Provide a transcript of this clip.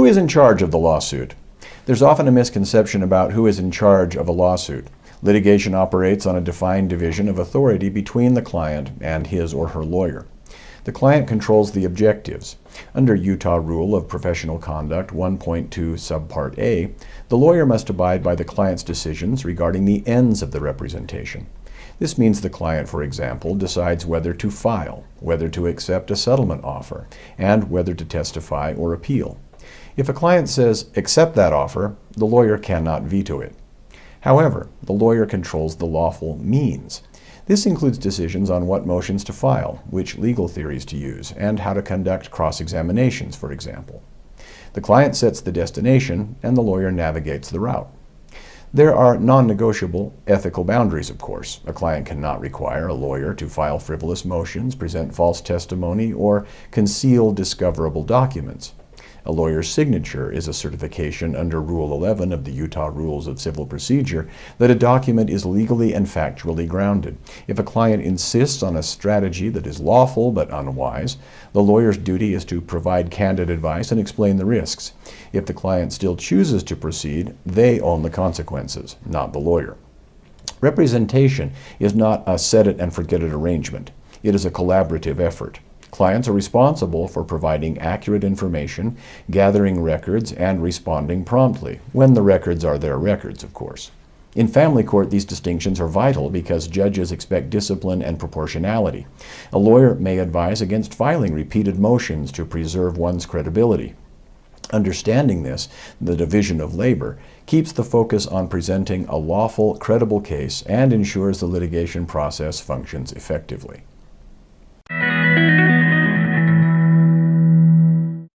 Who is in charge of the lawsuit? There's often a misconception about who is in charge of a lawsuit. Litigation operates on a defined division of authority between the client and his or her lawyer. The client controls the objectives. Under Utah Rule of Professional Conduct 1.2 Subpart A, the lawyer must abide by the client's decisions regarding the ends of the representation. This means the client, for example, decides whether to file, whether to accept a settlement offer, and whether to testify or appeal. If a client says, "accept that offer," the lawyer cannot veto it. However, the lawyer controls the lawful means. This includes decisions on what motions to file, which legal theories to use, and how to conduct cross-examinations, for example. The client sets the destination, and the lawyer navigates the route. There are non-negotiable ethical boundaries, of course. A client cannot require a lawyer to file frivolous motions, present false testimony, or conceal discoverable documents. A lawyer's signature is a certification under Rule 11 of the Utah Rules of Civil Procedure that a document is legally and factually grounded. If a client insists on a strategy that is lawful but unwise, the lawyer's duty is to provide candid advice and explain the risks. If the client still chooses to proceed, they own the consequences, not the lawyer. Representation is not a set-it-and-forget-it arrangement. It is a collaborative effort. Clients are responsible for providing accurate information, gathering records, and responding promptly, when the records are their records, of course. In family court, these distinctions are vital because judges expect discipline and proportionality. A lawyer may advise against filing repeated motions to preserve one's credibility. Understanding this, the division of labor, keeps the focus on presenting a lawful, credible case and ensures the litigation process functions effectively.